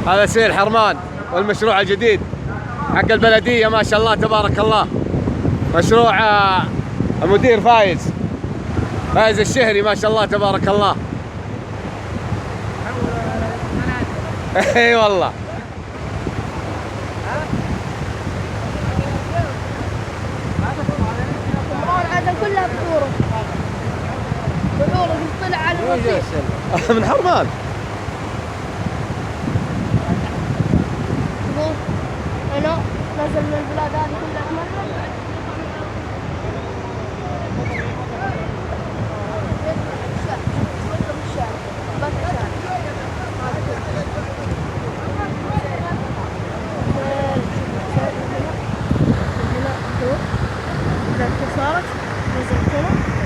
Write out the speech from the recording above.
هذا سيل حرمان والمشروع الجديد حق البلدية ما شاء الله تبارك الله. مشروع المدير فايز الشهري ما شاء الله تبارك الله. اي والله. هذا كلها بحوره طلع على الرصيف من حرمان. انا نزل من البلاد هذه كلها مرة. صارت نزلت هنا